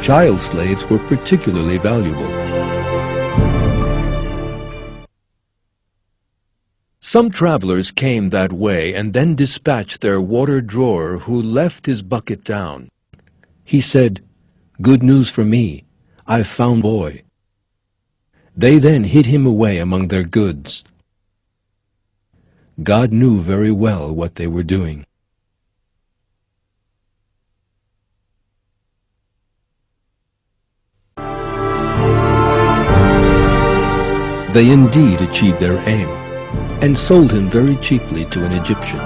child slaves were particularly valuable. Some travelers came that way and then dispatched their water drawer, who left his bucket down. He said, "Good news for me, I've found a boy." They then hid him away among their goods. God knew very well what they were doing. They indeed achieved their aim, and sold him very cheaply to an Egyptian.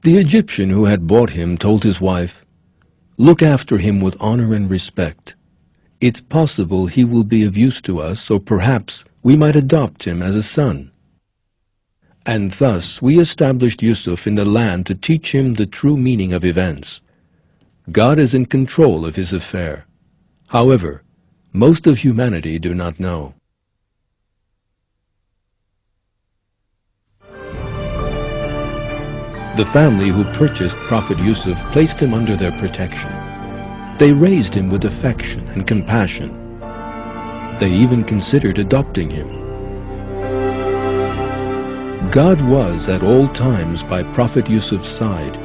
The Egyptian who had bought him told his wife, "Look after him with honor and respect. It's possible he will be of use to us, or perhaps we might adopt him as a son." And thus we established Yusuf in the land to teach him the true meaning of events. God is in control of his affair. However, most of humanity do not know. The family who purchased Prophet Yusuf placed him under their protection. They raised him with affection and compassion. They even considered adopting him. God was at all times by Prophet Yusuf's side,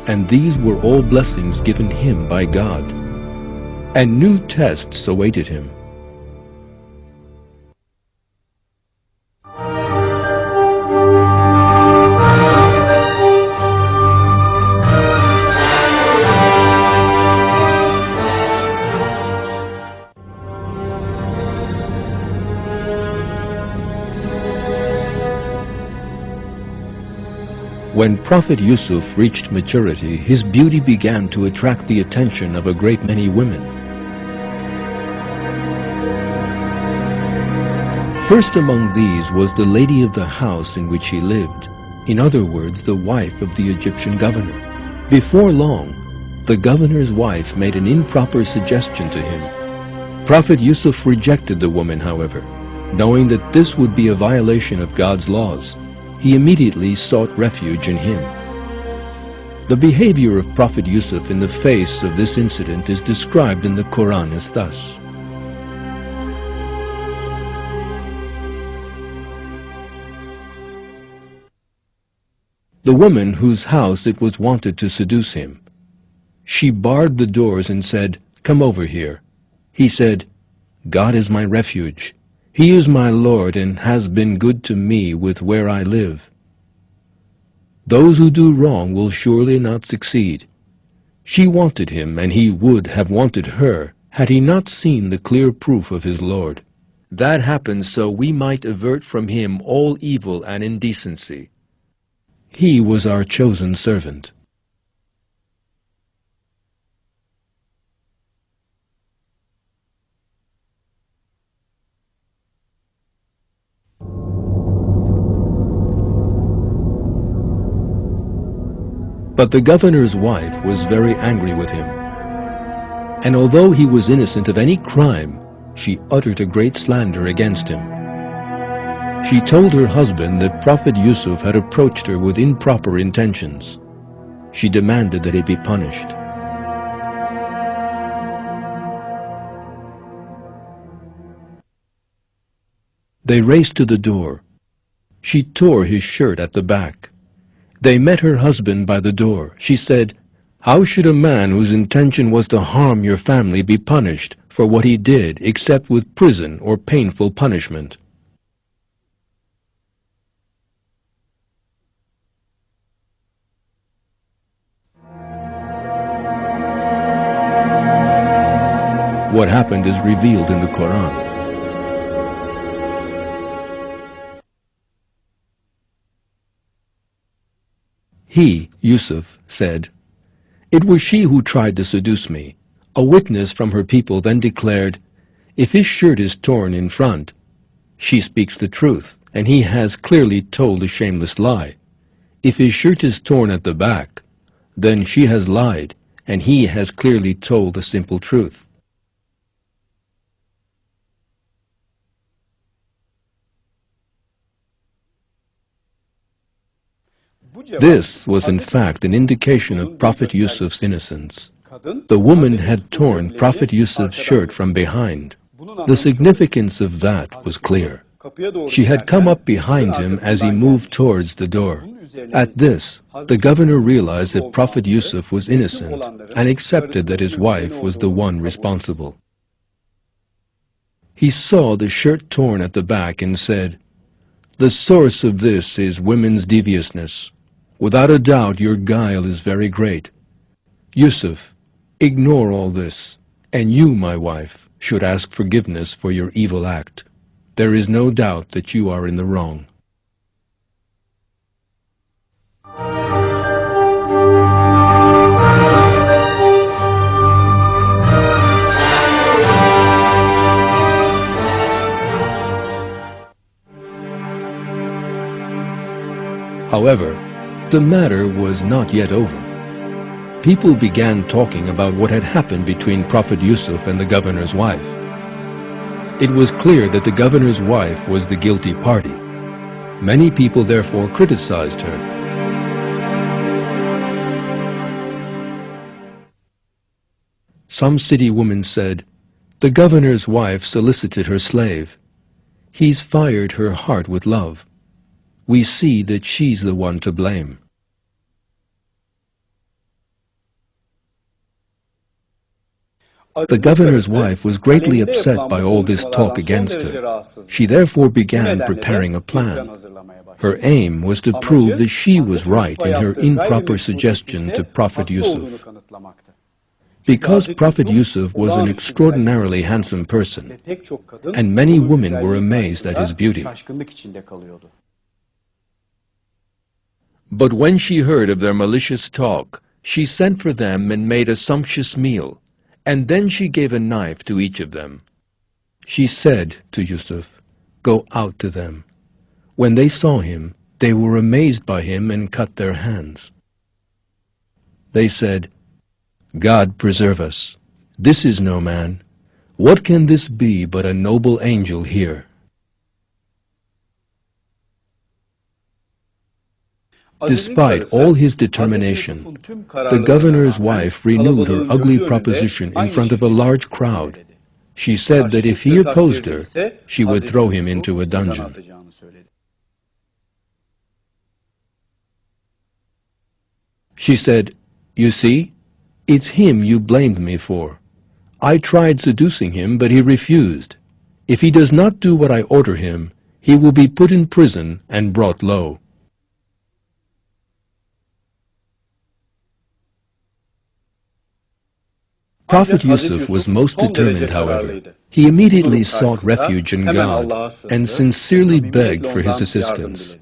and these were all blessings given him by God. And new tests awaited him. When Prophet Yusuf reached maturity, his beauty began to attract the attention of a great many women. First among these was the lady of the house in which he lived, in other words, the wife of the Egyptian governor. Before long, the governor's wife made an improper suggestion to him. Prophet Yusuf rejected the woman, however, knowing that this would be a violation of God's laws. He immediately sought refuge in him. The behavior of Prophet Yusuf in the face of this incident is described in the Qur'an as thus. The woman whose house it was wanted to seduce him. She barred the doors and said, "Come over here." He said, "God is my refuge. He is my Lord and has been good to me with where I live. Those who do wrong will surely not succeed." She wanted him, and he would have wanted her, had he not seen the clear proof of his Lord. That happened so we might avert from him all evil and indecency. He was our chosen servant. But the governor's wife was very angry with him. And although he was innocent of any crime, she uttered a great slander against him. She told her husband that Prophet Yusuf had approached her with improper intentions. She demanded that he be punished. They raced to the door. She tore his shirt at the back. They met her husband by the door. She said, "How should a man whose intention was to harm your family be punished for what he did except with prison or painful punishment?" What happened is revealed in the Qur'an. He, Yusuf, said, "It was she who tried to seduce me." A witness from her people then declared, "If his shirt is torn in front, she speaks the truth, and he has clearly told a shameless lie. If his shirt is torn at the back, then she has lied, and he has clearly told the simple truth." This was in fact an indication of Prophet Yusuf's innocence. The woman had torn Prophet Yusuf's shirt from behind. The significance of that was clear. She had come up behind him as he moved towards the door. At this, the governor realized that Prophet Yusuf was innocent and accepted that his wife was the one responsible. He saw the shirt torn at the back and said, "The source of this is women's deviousness. Without a doubt, your guile is very great. Yusuf, ignore all this, and you, my wife, should ask forgiveness for your evil act. There is no doubt that you are in the wrong." However, the matter was not yet over. People began talking about what had happened between Prophet Yusuf and the governor's wife. It was clear that the governor's wife was the guilty party. Many people therefore criticized her. Some city women said, "The governor's wife solicited her slave. He's fired her heart with love. We see that she's the one to blame." The governor's wife was greatly upset by all this talk against her. She therefore began preparing a plan. Her aim was to prove that she was right in her improper suggestion to Prophet Yusuf. Because Prophet Yusuf was an extraordinarily handsome person, and many women were amazed at his beauty. But when she heard of their malicious talk, she sent for them and made a sumptuous meal, and then she gave a knife to each of them. She said to Yusuf, "Go out to them." When they saw him, they were amazed by him and cut their hands. They said, "God preserve us. This is no man. What can this be but a noble angel here?" Despite all his determination, the governor's wife renewed her ugly proposition in front of a large crowd. She said that if he opposed her, she would throw him into a dungeon. She said, "You see, it's him you blamed me for. I tried seducing him, but he refused. If he does not do what I order him, he will be put in prison and brought low." Prophet Yusuf was most determined, however. He immediately sought refuge in God and sincerely begged for his assistance.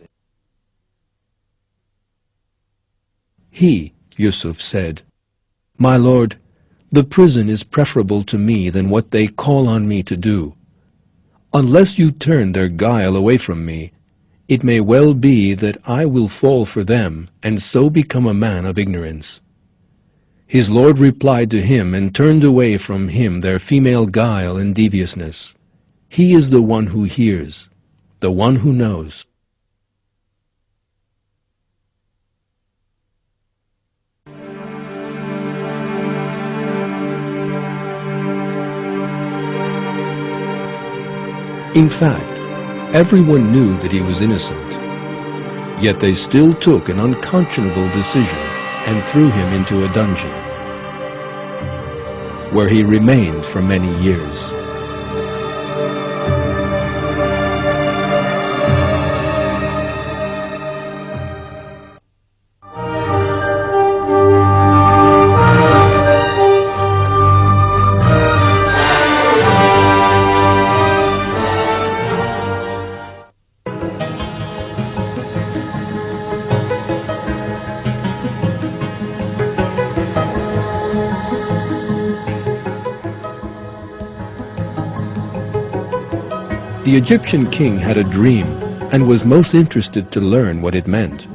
He, Yusuf, said, "My Lord, the prison is preferable to me than what they call on me to do. Unless you turn their guile away from me, it may well be that I will fall for them and so become a man of ignorance." His Lord replied to him and turned away from him their female guile and deviousness. He is the one who hears, the one who knows. In fact, everyone knew that he was innocent. Yet they still took an unconscionable decision and threw him into a dungeon, where he remained for many years. The Egyptian king had a dream and was most interested to learn what it meant.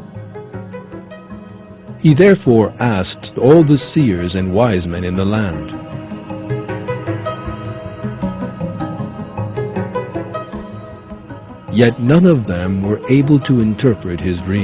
He therefore asked all the seers and wise men in the land. Yet none of them were able to interpret his dream.